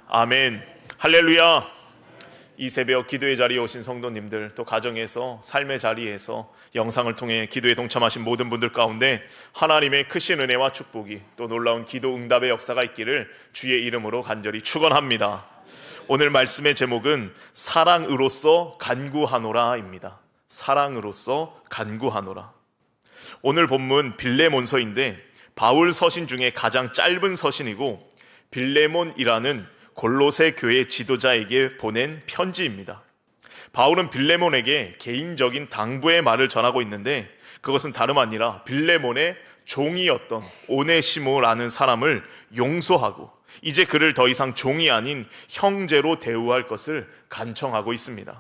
아멘. 할렐루야. 이 새벽 기도의 자리에 오신 성도님들, 또 가정에서 삶의 자리에서 영상을 통해 기도에 동참하신 모든 분들 가운데 하나님의 크신 은혜와 축복이, 또 놀라운 기도 응답의 역사가 있기를 주의 이름으로 간절히 축원합니다. 오늘 말씀의 제목은 사랑으로서 간구하노라입니다. 사랑으로서 간구하노라. 오늘 본문 빌레몬서인데 바울 서신 중에 가장 짧은 서신이고 빌레몬이라는 골로새 교회 지도자에게 보낸 편지입니다. 바울은 빌레몬에게 개인적인 당부의 말을 전하고 있는데 그것은 다름 아니라 빌레몬의 종이었던 오네시모라는 사람을 용서하고 이제 그를 더 이상 종이 아닌 형제로 대우할 것을 간청하고 있습니다.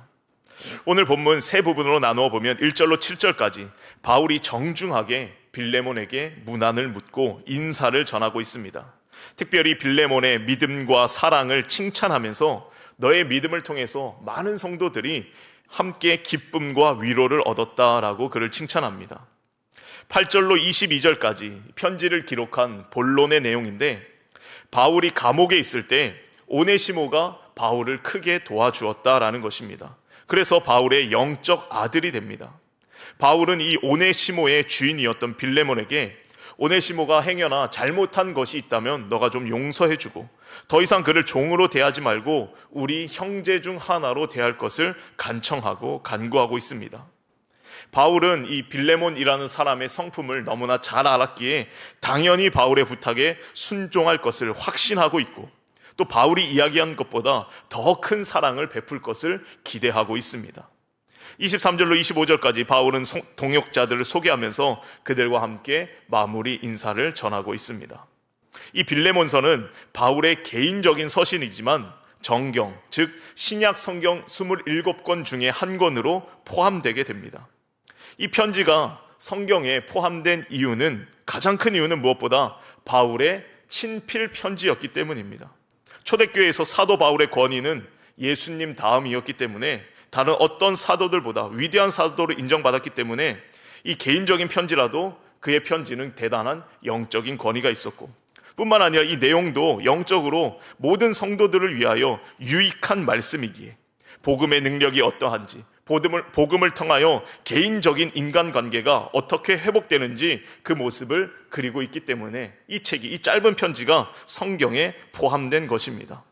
오늘 본문 세 부분으로 나누어 보면 1절로 7절까지 바울이 정중하게 빌레몬에게 문안을 묻고 인사를 전하고 있습니다. 특별히 빌레몬의 믿음과 사랑을 칭찬하면서 너의 믿음을 통해서 많은 성도들이 함께 기쁨과 위로를 얻었다라고 그를 칭찬합니다. 8절로 22절까지 편지를 기록한 본론의 내용인데 바울이 감옥에 있을 때 오네시모가 바울을 크게 도와주었다라는 것입니다. 그래서 바울의 영적 아들이 됩니다. 바울은 이 오네시모의 주인이었던 빌레몬에게 오네시모가 행여나 잘못한 것이 있다면 너가 좀 용서해주고 더 이상 그를 종으로 대하지 말고 우리 형제 중 하나로 대할 것을 간청하고 간구하고 있습니다. 바울은 이 빌레몬이라는 사람의 성품을 너무나 잘 알았기에 당연히 바울의 부탁에 순종할 것을 확신하고 있고 또 바울이 이야기한 것보다 더 큰 사랑을 베풀 것을 기대하고 있습니다. 23절로 25절까지 바울은 동역자들을 소개하면서 그들과 함께 마무리 인사를 전하고 있습니다. 이 빌레몬서는 바울의 개인적인 서신이지만 정경, 즉 신약 성경 27권 중에 한 권으로 포함되게 됩니다. 이 편지가 성경에 포함된 이유는, 가장 큰 이유는 무엇보다 바울의 친필 편지였기 때문입니다. 초대교회에서 사도 바울의 권위는 예수님 다음이었기 때문에 다른 어떤 사도들보다 위대한 사도로 인정받았기 때문에 이 개인적인 편지라도 그의 편지는 대단한 영적인 권위가 있었고 뿐만 아니라 이 내용도 영적으로 모든 성도들을 위하여 유익한 말씀이기에 복음의 능력이 어떠한지, 복음을 통하여 개인적인 인간관계가 어떻게 회복되는지 그 모습을 그리고 있기 때문에 이 책이, 이 짧은 편지가 성경에 포함된 것입니다.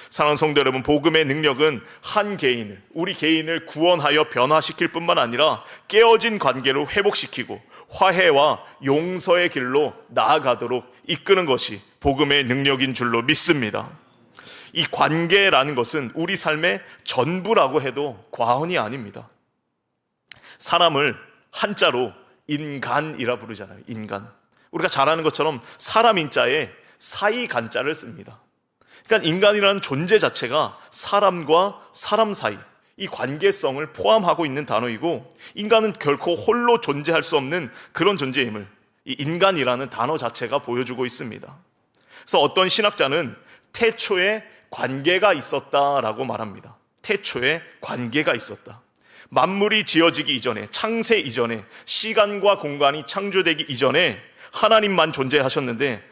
사랑하는 성도 여러분, 복음의 능력은 한 개인을, 우리 개인을 구원하여 변화시킬 뿐만 아니라 깨어진 관계를 회복시키고 화해와 용서의 길로 나아가도록 이끄는 것이 복음의 능력인 줄로 믿습니다. 이 관계라는 것은 우리 삶의 전부라고 해도 과언이 아닙니다. 사람을 한자로 인간이라 부르잖아요. 인간. 우리가 잘 아는 것처럼 사람 인자에 사이 간자를 씁니다. 그러니까 인간이라는 존재 자체가 사람과 사람 사이, 이 관계성을 포함하고 있는 단어이고 인간은 결코 홀로 존재할 수 없는 그런 존재임을 이 인간이라는 단어 자체가 보여주고 있습니다. 그래서 어떤 신학자는 태초에 관계가 있었다라고 말합니다. 태초에 관계가 있었다. 만물이 지어지기 이전에, 창세 이전에, 시간과 공간이 창조되기 이전에 하나님만 존재하셨는데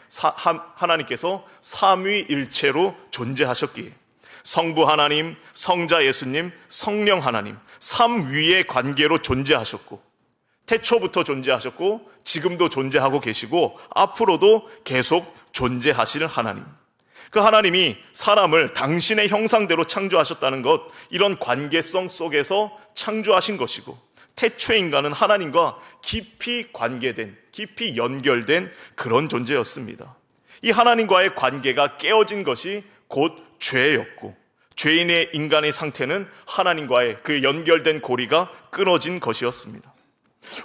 하나님께서 삼위일체로 존재하셨기에 성부 하나님, 성자 예수님, 성령 하나님 삼위의 관계로 존재하셨고 태초부터 존재하셨고 지금도 존재하고 계시고 앞으로도 계속 존재하실 하나님, 그 하나님이 사람을 당신의 형상대로 창조하셨다는 것, 이런 관계성 속에서 창조하신 것이고 태초의 인간은 하나님과 깊이 관계된, 깊이 연결된 그런 존재였습니다. 이 하나님과의 관계가 깨어진 것이 곧 죄였고 죄인의 인간의 상태는 하나님과의 그 연결된 고리가 끊어진 것이었습니다.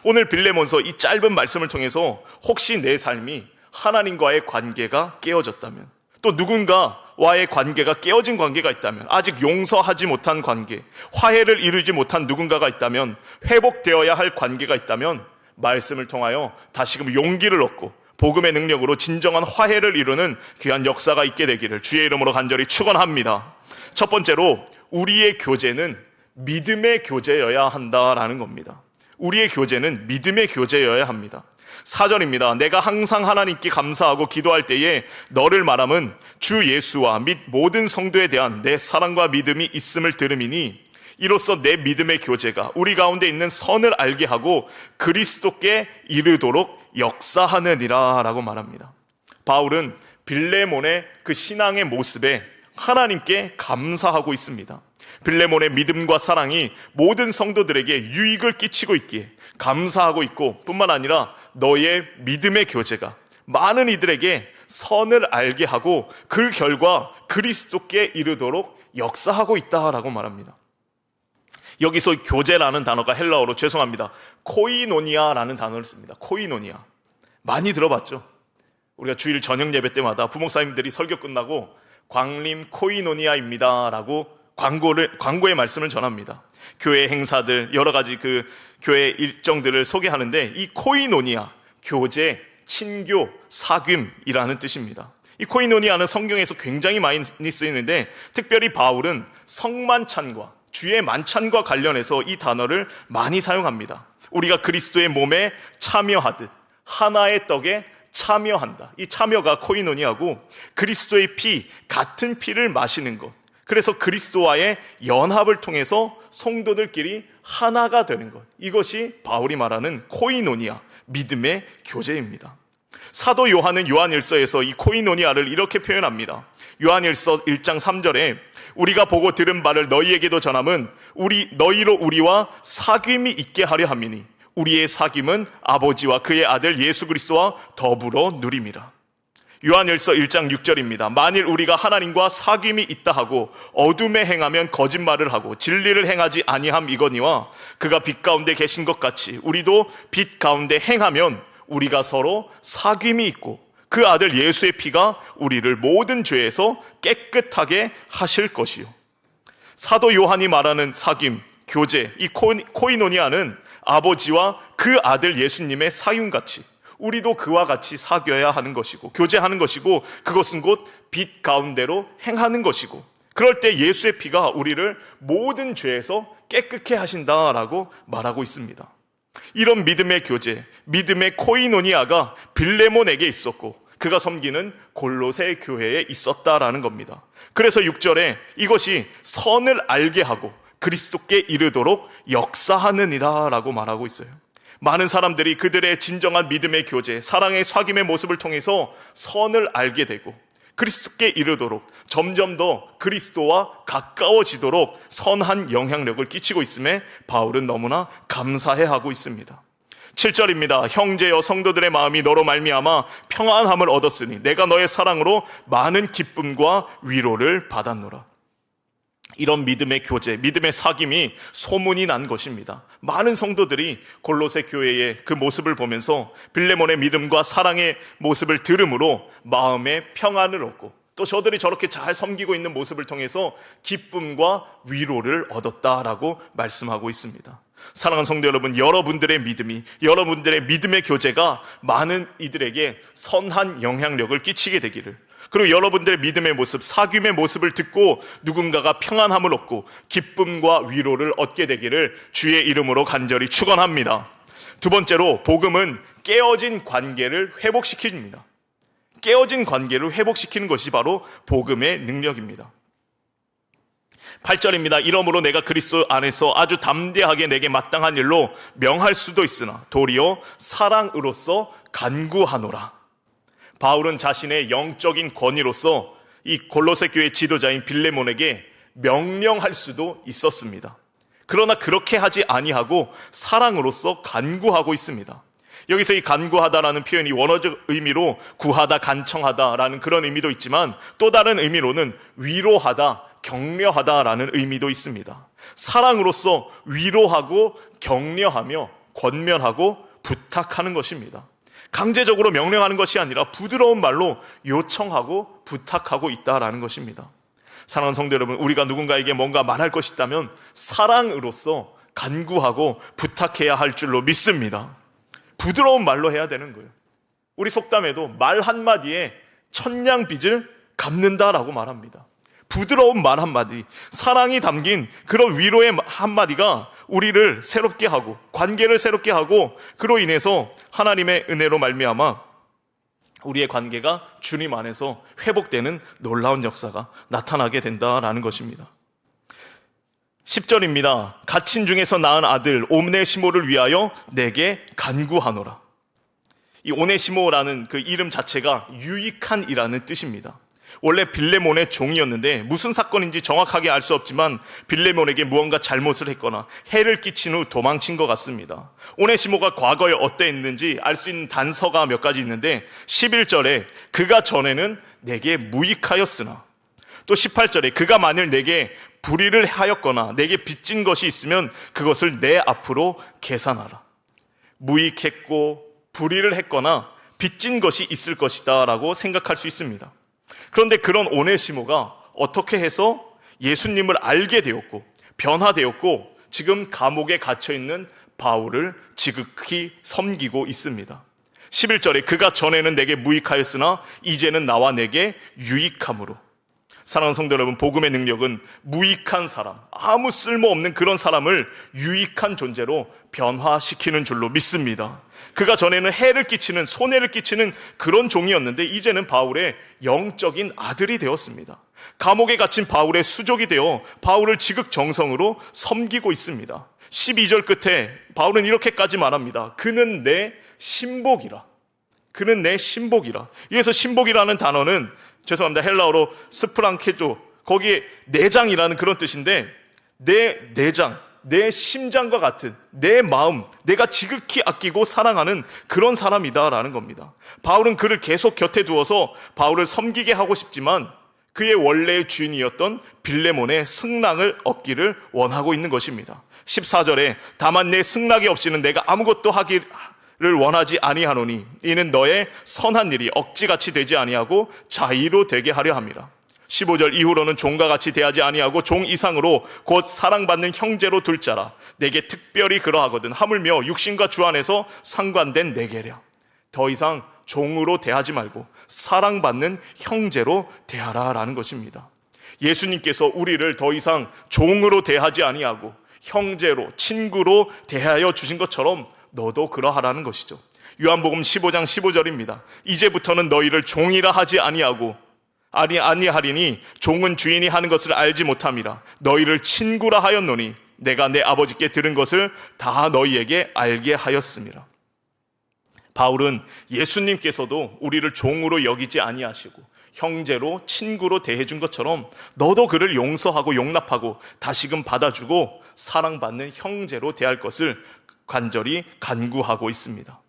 오늘 빌레몬서 이 짧은 말씀을 통해서 혹시 내 삶이 하나님과의 관계가 깨어졌다면, 또 누군가와의 관계가 깨어진 관계가 있다면, 아직 용서하지 못한 관계, 화해를 이루지 못한 누군가가 있다면, 회복되어야 할 관계가 있다면 말씀을 통하여 다시금 용기를 얻고 복음의 능력으로 진정한 화해를 이루는 귀한 역사가 있게 되기를 주의 이름으로 간절히 축원합니다. 첫 번째로 우리의 교제는 믿음의 교제여야 한다라는 겁니다. 우리의 교제는 믿음의 교제여야 합니다. 4절입니다. 내가 항상 하나님께 감사하고 기도할 때에 너를 말함은 주 예수와 및 모든 성도에 대한 내 사랑과 믿음이 있음을 들음이니 이로써 내 믿음의 교제가 우리 가운데 있는 선을 알게 하고 그리스도께 이르도록 역사하느니라 라고 말합니다. 바울은 빌레몬의 그 신앙의 모습에 하나님께 감사하고 있습니다. 빌레몬의 믿음과 사랑이 모든 성도들에게 유익을 끼치고 있기에 감사하고 있고, 뿐만 아니라 너의 믿음의 교제가 많은 이들에게 선을 알게 하고 그 결과 그리스도께 이르도록 역사하고 있다라고 말합니다. 여기서 교제라는 단어가 헬라어로, 죄송합니다, 코이노니아라는 단어를 씁니다. 코이노니아. 많이 들어봤죠? 우리가 주일 저녁 예배 때마다 부목사님들이 설교 끝나고 광림 코이노니아입니다 라고 광고의 말씀을 전합니다. 교회 행사들, 여러 가지 그 교회 일정들을 소개하는데, 이 코이노니아, 교제, 친교, 사귐이라는 뜻입니다. 이 코이노니아는 성경에서 굉장히 많이 쓰이는데, 특별히 바울은 성만찬과 주의 만찬과 관련해서 이 단어를 많이 사용합니다. 우리가 그리스도의 몸에 참여하듯 하나의 떡에 참여한다. 이 참여가 코이노니아고, 그리스도의 피, 같은 피를 마시는 것, 그래서 그리스도와의 연합을 통해서 성도들끼리 하나가 되는 것, 이것이 바울이 말하는 코이노니아, 믿음의 교제입니다. 사도 요한은 요한일서에서 이 코이노니아를 이렇게 표현합니다. 요한일서 1장 3절에 우리가 보고 들은 바를 너희에게도 전함은 너희로 우리와 사귐이 있게 하려 함이니 우리의 사귐은 아버지와 그의 아들 예수 그리스도와 더불어 누림이라. 요한일서 1장 6절입니다. 만일 우리가 하나님과 사귐이 있다 하고 어둠에 행하면 거짓말을 하고 진리를 행하지 아니함 이거니와 그가 빛 가운데 계신 것 같이 우리도 빛 가운데 행하면 우리가 서로 사귐이 있고 그 아들 예수의 피가 우리를 모든 죄에서 깨끗하게 하실 것이요. 사도 요한이 말하는 사귐, 교제, 이 코이노니아는 아버지와 그 아들 예수님의 사귐같이 우리도 그와 같이 사귀어야 하는 것이고 교제하는 것이고, 그것은 곧 빛 가운데로 행하는 것이고, 그럴 때 예수의 피가 우리를 모든 죄에서 깨끗게 하신다라고 말하고 있습니다. 이런 믿음의 교제, 믿음의 코이노니아가 빌레몬에게 있었고 그가 섬기는 골로새 교회에 있었다라는 겁니다. 그래서 6절에 이것이 선을 알게 하고 그리스도께 이르도록 역사하느니라 라고 말하고 있어요. 많은 사람들이 그들의 진정한 믿음의 교제, 사랑의 사귐의 모습을 통해서 선을 알게 되고 그리스도께 이르도록 점점 더 그리스도와 가까워지도록 선한 영향력을 끼치고 있음에 바울은 너무나 감사해하고 있습니다. 7절입니다. 형제여 성도들의 마음이 너로 말미암아 평안함을 얻었으니 내가 너의 사랑으로 많은 기쁨과 위로를 받았노라. 이런 믿음의 교제, 믿음의 사귐이 소문이 난 것입니다. 많은 성도들이 골로새 교회의 그 모습을 보면서 빌레몬의 믿음과 사랑의 모습을 들음으로 마음에 평안을 얻고, 또 저들이 저렇게 잘 섬기고 있는 모습을 통해서 기쁨과 위로를 얻었다라고 말씀하고 있습니다. 사랑하는 성도 여러분, 여러분들의 믿음의 교제가 많은 이들에게 선한 영향력을 끼치게 되기를, 그리고 여러분들의 믿음의 모습, 사귐의 모습을 듣고 누군가가 평안함을 얻고 기쁨과 위로를 얻게 되기를 주의 이름으로 간절히 축원합니다. 두 번째로, 복음은 깨어진 관계를 회복시킵니다. 깨어진 관계를 회복시키는 것이 바로 복음의 능력입니다. 8절입니다. 이러므로 내가 그리스도 안에서 아주 담대하게 내게 마땅한 일로 명할 수도 있으나 도리어 사랑으로서 간구하노라. 바울은 자신의 영적인 권위로서 이 골로새 교회 지도자인 빌레몬에게 명령할 수도 있었습니다. 그러나 그렇게 하지 아니하고 사랑으로서 간구하고 있습니다. 여기서 이 간구하다라는 표현이 원어적 의미로 구하다, 간청하다라는 그런 의미도 있지만 또 다른 의미로는 위로하다, 격려하다라는 의미도 있습니다. 사랑으로서 위로하고 격려하며 권면하고 부탁하는 것입니다. 강제적으로 명령하는 것이 아니라 부드러운 말로 요청하고 부탁하고 있다라는 것입니다. 사랑하는 성도 여러분, 우리가 누군가에게 뭔가 말할 것이 있다면 사랑으로서 간구하고 부탁해야 할 줄로 믿습니다. 부드러운 말로 해야 되는 거예요. 우리 속담에도 말 한마디에 천냥빚을 갚는다라고 말합니다. 부드러운 말 한마디, 사랑이 담긴 그런 위로의 한마디가 우리를 새롭게 하고 관계를 새롭게 하고 그로 인해서 하나님의 은혜로 말미암아 우리의 관계가 주님 안에서 회복되는 놀라운 역사가 나타나게 된다라는 것입니다. 10절입니다. 갇힌 중에서 낳은 아들 오네시모를 위하여 내게 간구하노라. 이 오네시모라는 그 이름 자체가 유익한이라는 뜻입니다. 원래 빌레몬의 종이었는데 무슨 사건인지 정확하게 알 수 없지만 빌레몬에게 무언가 잘못을 했거나 해를 끼친 후 도망친 것 같습니다. 오네시모가 과거에 어떠했는지 알 수 있는 단서가 몇 가지 있는데 11절에 그가 전에는 내게 무익하였으나, 또 18절에 그가 만일 내게 불의를 하였거나 내게 빚진 것이 있으면 그것을 내 앞으로 계산하라. 무익했고 불의를 했거나 빚진 것이 있을 것이다 라고 생각할 수 있습니다. 그런데 그런 오네시모가 어떻게 해서 예수님을 알게 되었고 변화되었고 지금 감옥에 갇혀있는 바울을 지극히 섬기고 있습니다. 11절에 그가 전에는 내게 무익하였으나 이제는 나와 내게 유익함으로. 사랑하는 성도 여러분, 복음의 능력은 무익한 사람, 아무 쓸모없는 그런 사람을 유익한 존재로 변화시키는 줄로 믿습니다. 그가 전에는 해를 끼치는, 손해를 끼치는 그런 종이었는데 이제는 바울의 영적인 아들이 되었습니다. 감옥에 갇힌 바울의 수족이 되어 바울을 지극정성으로 섬기고 있습니다. 12절 끝에 바울은 이렇게까지 말합니다. 그는 내 신복이라. 그는 내 신복이라. 여기서 신복이라는 단어는 죄송합니다. 헬라어로 스프랑케조, 거기에 내장이라는 그런 뜻인데 내 내장, 내 심장과 같은 내 마음, 내가 지극히 아끼고 사랑하는 그런 사람이다라는 겁니다. 바울은 그를 계속 곁에 두어서 바울을 섬기게 하고 싶지만 그의 원래의 주인이었던 빌레몬의 승낙을 얻기를 원하고 있는 것입니다. 14절에 다만 내 승낙이 없이는 내가 아무것도 하기를 원하지 아니하노니 이는 너의 선한 일이 억지같이 되지 아니하고 자의로 되게 하려 함이라. 15절 이후로는 종과 같이 대하지 아니하고 종 이상으로 곧 사랑받는 형제로 둘 자라. 내게 특별히 그러하거든 하물며 육신과 주 안에서 상관된 내게랴. 더 이상 종으로 대하지 말고 사랑받는 형제로 대하라라는 것입니다. 예수님께서 우리를 더 이상 종으로 대하지 아니하고 형제로, 친구로 대하여 주신 것처럼 너도 그러하라는 것이죠. 요한복음 15장 15절입니다. 이제부터는 너희를 종이라 하지 아니하리니 종은 주인이 하는 것을 알지 못함이라. 너희를 친구라 하였노니 내가 내 아버지께 들은 것을 다 너희에게 알게 하였음이라. 바울은 예수님께서도 우리를 종으로 여기지 아니하시고 형제로, 친구로 대해준 것처럼 너도 그를 용서하고 용납하고 다시금 받아주고 사랑받는 형제로 대할 것을 간절히 간구하고 있습니다.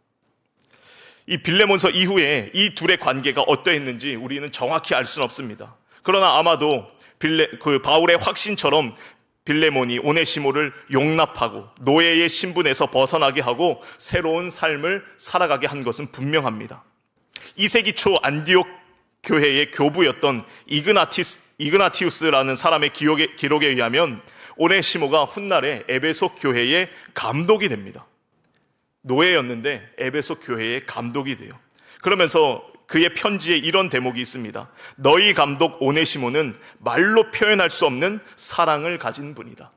이 빌레몬서 이후에 이 둘의 관계가 어떠했는지 우리는 정확히 알 수는 없습니다. 그러나 아마도 바울의 확신처럼 빌레몬이 오네시모를 용납하고 노예의 신분에서 벗어나게 하고 새로운 삶을 살아가게 한 것은 분명합니다. 2세기 초 안디옥 교회의 교부였던 이그나티우스라는 사람의 기록에 의하면 오네시모가 훗날에 에베소 교회의 감독이 됩니다. 노예였는데 에베소 교회의 감독이 돼요. 그러면서 그의 편지에 이런 대목이 있습니다. 너희 감독 오네시모는 말로 표현할 수 없는 사랑을 가진 분이다.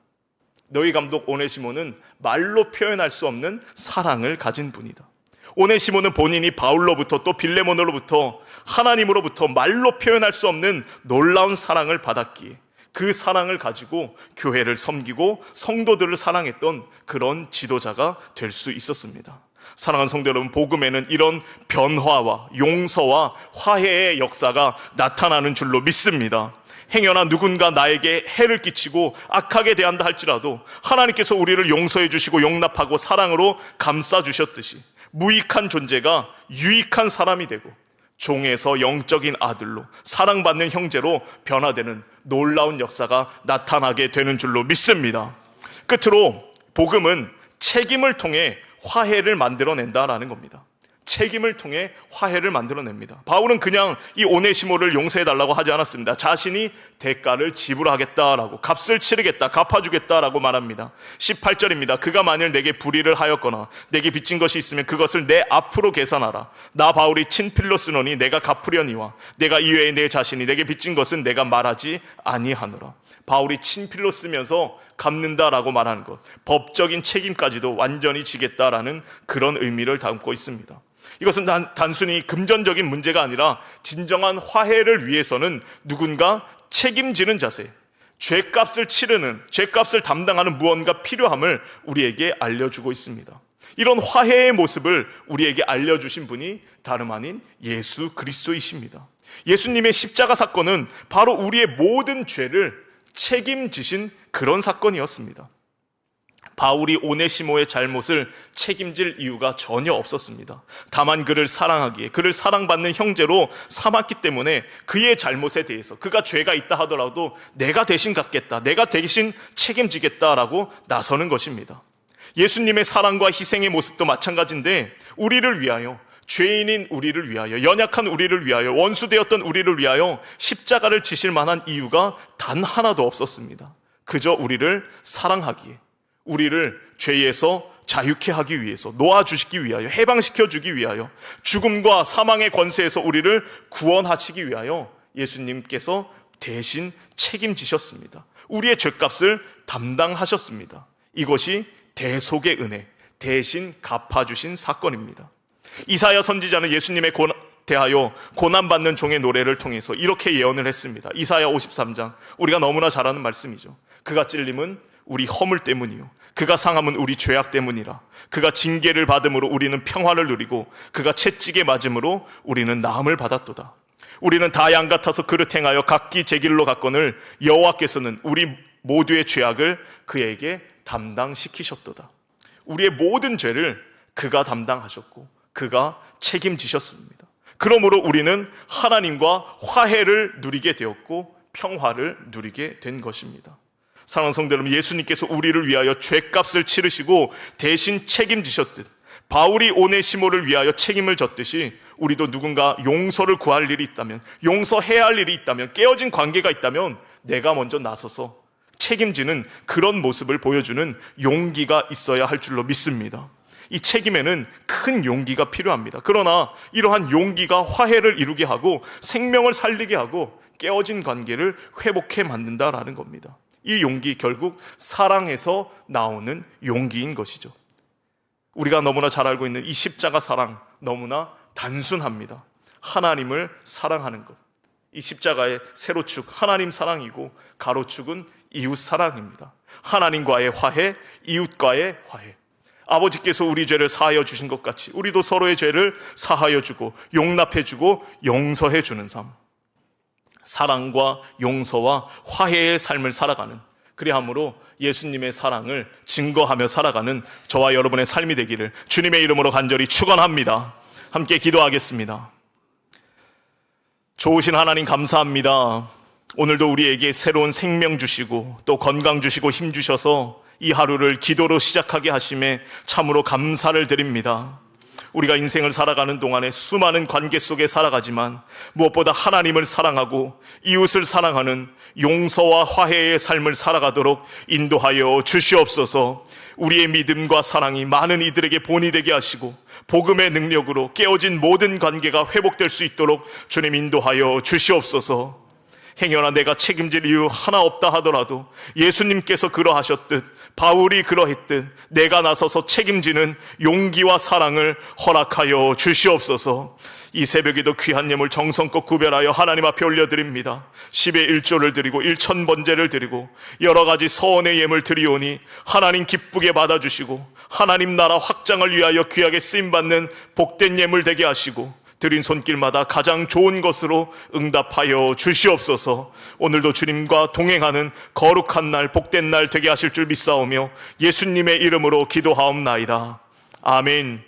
너희 감독 오네시모는 말로 표현할 수 없는 사랑을 가진 분이다. 오네시모는 본인이 바울로부터 또 빌레몬으로부터 하나님으로부터 말로 표현할 수 없는 놀라운 사랑을 받았기에 그 사랑을 가지고 교회를 섬기고 성도들을 사랑했던 그런 지도자가 될 수 있었습니다. 사랑하는 성도 여러분, 복음에는 이런 변화와 용서와 화해의 역사가 나타나는 줄로 믿습니다. 행여나 누군가 나에게 해를 끼치고 악하게 대한다 할지라도 하나님께서 우리를 용서해 주시고 용납하고 사랑으로 감싸 주셨듯이 무익한 존재가 유익한 사람이 되고 종에서 영적인 아들로 사랑받는 형제로 변화되는 놀라운 역사가 나타나게 되는 줄로 믿습니다. 끝으로 복음은 책임을 통해 화해를 만들어낸다라는 겁니다. 책임을 통해 화해를 만들어냅니다. 바울은 그냥 이 오네시모를 용서해달라고 하지 않았습니다. 자신이 대가를 지불하겠다라고, 값을 치르겠다, 갚아주겠다라고 말합니다. 18절입니다. 그가 만일 내게 불의를 하였거나 내게 빚진 것이 있으면 그것을 내 앞으로 계산하라. 나 바울이 친필로 쓰노니 내가 갚으려니와 내가 이외에 내 자신이 내게 빚진 것은 내가 말하지 아니하노라. 바울이 친필로 쓰면서 갚는다라고 말하는 것, 법적인 책임까지도 완전히 지겠다라는 그런 의미를 담고 있습니다. 이것은 단순히 금전적인 문제가 아니라 진정한 화해를 위해서는 누군가 책임지는 자세, 죄값을 치르는, 죄값을 담당하는 무언가 필요함을 우리에게 알려주고 있습니다. 이런 화해의 모습을 우리에게 알려주신 분이 다름 아닌 예수 그리스도이십니다. 예수님의 십자가 사건은 바로 우리의 모든 죄를 책임지신 그런 사건이었습니다. 바울이 오네시모의 잘못을 책임질 이유가 전혀 없었습니다. 다만 그를 사랑하기에, 그를 사랑받는 형제로 삼았기 때문에 그의 잘못에 대해서, 그가 죄가 있다 하더라도 내가 대신 갚겠다, 내가 대신 책임지겠다라고 나서는 것입니다. 예수님의 사랑과 희생의 모습도 마찬가지인데, 우리를 위하여, 죄인인 우리를 위하여, 연약한 우리를 위하여, 원수되었던 우리를 위하여 십자가를 지실 만한 이유가 단 하나도 없었습니다. 그저 우리를 사랑하기에, 우리를 죄에서 자유케 하기 위해서, 놓아주시기 위하여, 해방시켜주기 위하여, 죽음과 사망의 권세에서 우리를 구원하시기 위하여 예수님께서 대신 책임지셨습니다. 우리의 죄값을 담당하셨습니다. 이것이 대속의 은혜, 대신 갚아주신 사건입니다. 이사야 선지자는 예수님에 대하여 고난받는 종의 노래를 통해서 이렇게 예언을 했습니다. 이사야 53장, 우리가 너무나 잘 아는 말씀이죠. 그가 찔림은 우리 허물 때문이요, 그가 상함은 우리 죄악 때문이라. 그가 징계를 받음으로 우리는 평화를 누리고 그가 채찍에 맞음으로 우리는 나음을 받았도다. 우리는 다 양 같아서 그릇 행하여 각기 제 길로 갔거늘 여호와께서는 우리 모두의 죄악을 그에게 담당시키셨도다. 우리의 모든 죄를 그가 담당하셨고 그가 책임지셨습니다. 그러므로 우리는 하나님과 화해를 누리게 되었고 평화를 누리게 된 것입니다. 사랑하는 성도 여러분, 예수님께서 우리를 위하여 죄값을 치르시고 대신 책임지셨듯, 바울이 오네시모를 위하여 책임을 졌듯이 우리도 누군가 용서를 구할 일이 있다면, 용서해야 할 일이 있다면, 깨어진 관계가 있다면 내가 먼저 나서서 책임지는 그런 모습을 보여주는 용기가 있어야 할 줄로 믿습니다. 이 책임에는 큰 용기가 필요합니다. 그러나 이러한 용기가 화해를 이루게 하고 생명을 살리게 하고 깨어진 관계를 회복해 만든다라는 겁니다. 이 용기, 결국 사랑에서 나오는 용기인 것이죠. 우리가 너무나 잘 알고 있는 이 십자가 사랑, 너무나 단순합니다. 하나님을 사랑하는 것. 이 십자가의 세로축 하나님 사랑이고 가로축은 이웃 사랑입니다. 하나님과의 화해, 이웃과의 화해. 아버지께서 우리 죄를 사하여 주신 것 같이 우리도 서로의 죄를 사하여 주고 용납해 주고 용서해 주는 삶. 사랑과 용서와 화해의 삶을 살아가는, 그리함으로 예수님의 사랑을 증거하며 살아가는 저와 여러분의 삶이 되기를 주님의 이름으로 간절히 축원합니다. 함께 기도하겠습니다. 좋으신 하나님 감사합니다. 오늘도 우리에게 새로운 생명 주시고 또 건강 주시고 힘 주셔서 이 하루를 기도로 시작하게 하심에 참으로 감사를 드립니다. 우리가 인생을 살아가는 동안에 수많은 관계 속에 살아가지만 무엇보다 하나님을 사랑하고 이웃을 사랑하는 용서와 화해의 삶을 살아가도록 인도하여 주시옵소서. 우리의 믿음과 사랑이 많은 이들에게 본이 되게 하시고 복음의 능력으로 깨어진 모든 관계가 회복될 수 있도록 주님 인도하여 주시옵소서. 행여나 내가 책임질 이유 하나 없다 하더라도 예수님께서 그러하셨듯 바울이 그러했듯 내가 나서서 책임지는 용기와 사랑을 허락하여 주시옵소서. 이 새벽에도 귀한 예물 정성껏 구별하여 하나님 앞에 올려드립니다. 10의 1조를 드리고 1,000번제를 드리고 여러 가지 서원의 예물 드리오니 하나님 기쁘게 받아주시고 하나님 나라 확장을 위하여 귀하게 쓰임받는 복된 예물 되게 하시고 드린 손길마다 가장 좋은 것으로 응답하여 주시옵소서. 오늘도 주님과 동행하는 거룩한 날, 복된 날 되게 하실 줄 믿사오며 예수님의 이름으로 기도하옵나이다. 아멘.